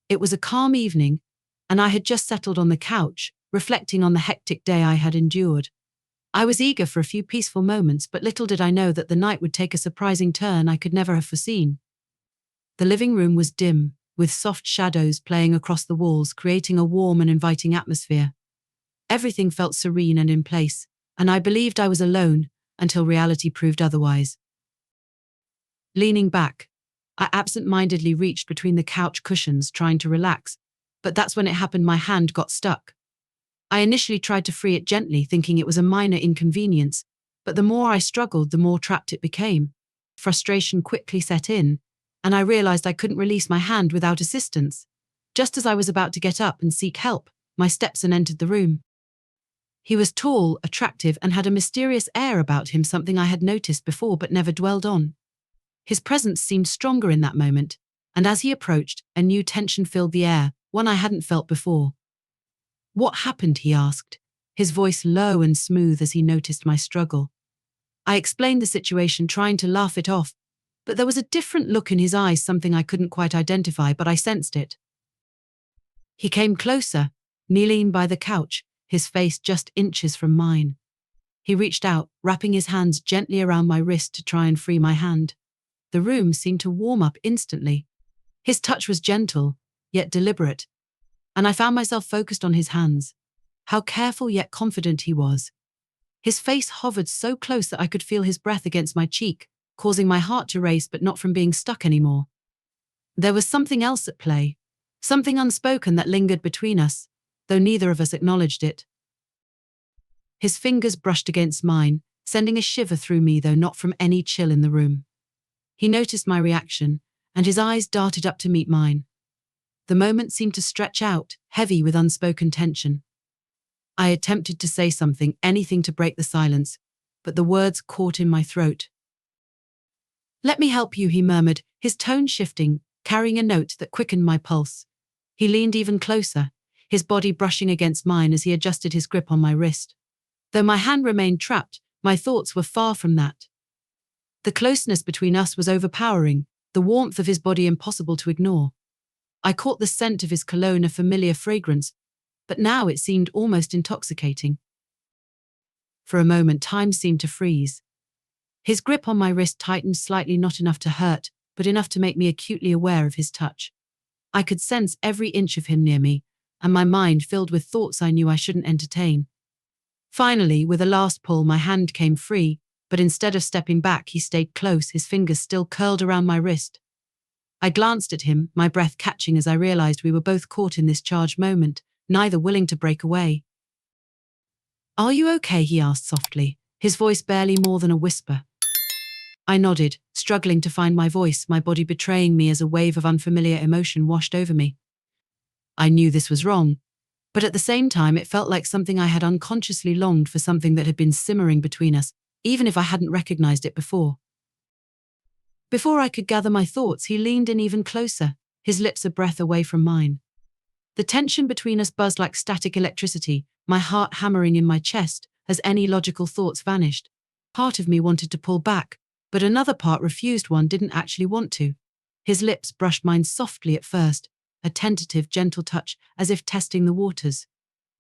It was a calm evening, and I had just settled on the couch, reflecting on the hectic day I had endured. I was eager for a few peaceful moments, but little did I know that the night would take a surprising turn I could never have foreseen. The living room was dim, with soft shadows playing across the walls, creating a warm and inviting atmosphere. Everything felt serene and in place, and I believed I was alone until reality proved otherwise. Leaning back, I absent-mindedly reached between the couch cushions, trying to relax, but that's when it happened. My hand got stuck. I initially tried to free it gently, thinking it was a minor inconvenience, but the more I struggled, the more trapped it became. Frustration quickly set in, and I realized I couldn't release my hand without assistance. Just as I was about to get up and seek help, my stepson entered the room. He was tall, attractive, and had a mysterious air about him, something I had noticed before but never dwelled on. His presence seemed stronger in that moment, and as he approached, a new tension filled the air, one I hadn't felt before. "What happened?" he asked, his voice low and smooth as he noticed my struggle. I explained the situation, trying to laugh it off, but there was a different look in his eyes, something I couldn't quite identify, but I sensed it. He came closer, kneeling by the couch, his face just inches from mine. He reached out, wrapping his hands gently around my wrist to try and free my hand. The room seemed to warm up instantly. His touch was gentle, yet deliberate, and I found myself focused on his hands. How careful yet confident he was. His face hovered so close that I could feel his breath against my cheek, causing my heart to race, but not from being stuck anymore. There was something else at play, something unspoken that lingered between us, though neither of us acknowledged it. His fingers brushed against mine, sending a shiver through me, though not from any chill in the room. He noticed my reaction, and his eyes darted up to meet mine. The moment seemed to stretch out, heavy with unspoken tension. I attempted to say something, anything to break the silence, but the words caught in my throat. "Let me help you," he murmured, his tone shifting, carrying a note that quickened my pulse. He leaned even closer, his body brushing against mine as he adjusted his grip on my wrist. Though my hand remained trapped, my thoughts were far from that. The closeness between us was overpowering, the warmth of his body impossible to ignore. I caught the scent of his cologne, a familiar fragrance, but now it seemed almost intoxicating. For a moment, time seemed to freeze. His grip on my wrist tightened slightly, not enough to hurt, but enough to make me acutely aware of his touch. I could sense every inch of him near me, and my mind filled with thoughts I knew I shouldn't entertain. Finally, with a last pull, my hand came free, but instead of stepping back, he stayed close, his fingers still curled around my wrist. I glanced at him, my breath catching as I realized we were both caught in this charged moment, neither willing to break away. "Are you okay?" he asked softly, his voice barely more than a whisper. I nodded, struggling to find my voice, my body betraying me as a wave of unfamiliar emotion washed over me. I knew this was wrong, but at the same time it felt like something I had unconsciously longed for, something that had been simmering between us, even if I hadn't recognized it before. Before I could gather my thoughts, he leaned in even closer, his lips a breath away from mine. The tension between us buzzed like static electricity, my heart hammering in my chest as any logical thoughts vanished. Part of me wanted to pull back, but another part refused. One didn't actually want to. His lips brushed mine softly at first, a tentative, gentle touch as if testing the waters.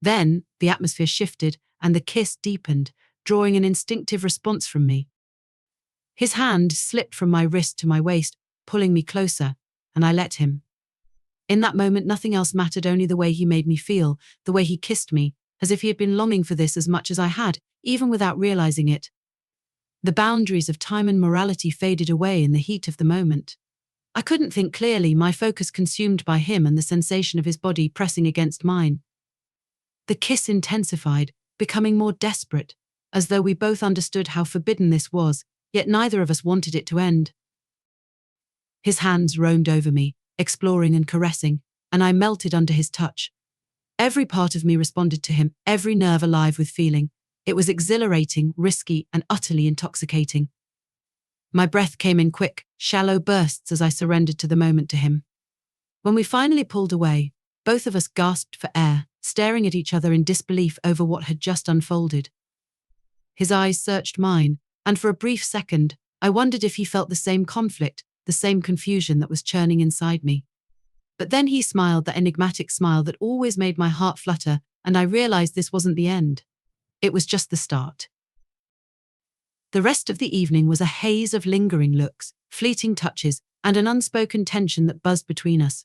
Then, the atmosphere shifted and the kiss deepened, drawing an instinctive response from me. His hand slipped from my wrist to my waist, pulling me closer, and I let him. In that moment, nothing else mattered, only the way he made me feel, the way he kissed me, as if he had been longing for this as much as I had, even without realizing it. The boundaries of time and morality faded away in the heat of the moment. I couldn't think clearly, my focus consumed by him and the sensation of his body pressing against mine. The kiss intensified, becoming more desperate, as though we both understood how forbidden this was, yet neither of us wanted it to end. His hands roamed over me, exploring and caressing, and I melted under his touch. Every part of me responded to him, every nerve alive with feeling. It was exhilarating, risky, and utterly intoxicating. My breath came in quick, shallow bursts as I surrendered to the moment to him. When we finally pulled away, both of us gasped for air, staring at each other in disbelief over what had just unfolded. His eyes searched mine, and for a brief second, I wondered if he felt the same conflict, the same confusion that was churning inside me. But then he smiled, that enigmatic smile that always made my heart flutter, and I realized this wasn't the end. It was just the start. The rest of the evening was a haze of lingering looks, fleeting touches, and an unspoken tension that buzzed between us.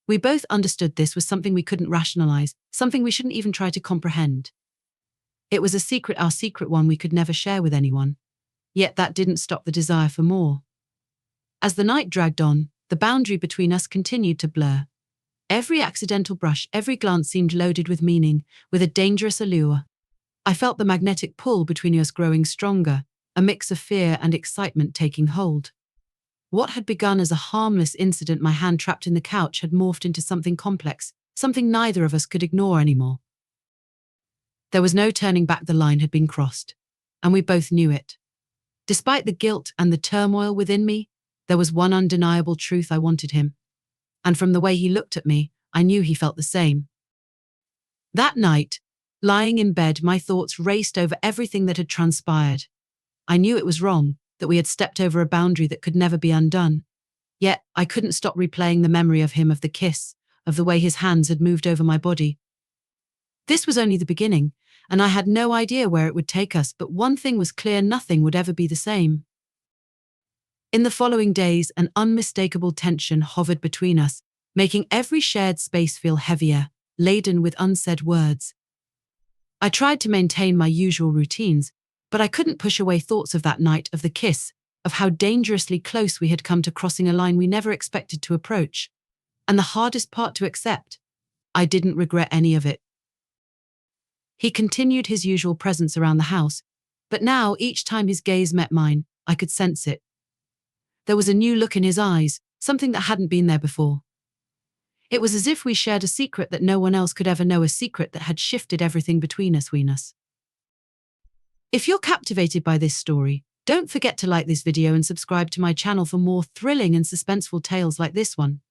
We both understood this was something we couldn't rationalize, something we shouldn't even try to comprehend. It was a secret, our secret one we could never share with anyone. Yet that didn't stop the desire for more. As the night dragged on, the boundary between us continued to blur. Every accidental brush, every glance seemed loaded with meaning, with a dangerous allure. I felt the magnetic pull between us growing stronger, a mix of fear and excitement taking hold. What had begun as a harmless incident, my hand trapped in the couch, had morphed into something complex, something neither of us could ignore anymore. There was no turning back, the line had been crossed, and we both knew it. Despite the guilt and the turmoil within me, there was one undeniable truth: I wanted him. And from the way he looked at me, I knew he felt the same. That night, lying in bed, my thoughts raced over everything that had transpired. I knew it was wrong, that we had stepped over a boundary that could never be undone. Yet, I couldn't stop replaying the memory of him, of the kiss, of the way his hands had moved over my body. This was only the beginning, and I had no idea where it would take us, but one thing was clear: nothing would ever be the same. In the following days, an unmistakable tension hovered between us, making every shared space feel heavier, laden with unsaid words. I tried to maintain my usual routines, but I couldn't push away thoughts of that night, of the kiss, of how dangerously close we had come to crossing a line we never expected to approach. And the hardest part to accept: I didn't regret any of it. He continued his usual presence around the house, but now, each time his gaze met mine, I could sense it. There was a new look in his eyes, something that hadn't been there before. It was as if we shared a secret that no one else could ever know, a secret that had shifted everything between us. If you're captivated by this story, don't forget to like this video and subscribe to my channel for more thrilling and suspenseful tales like this one.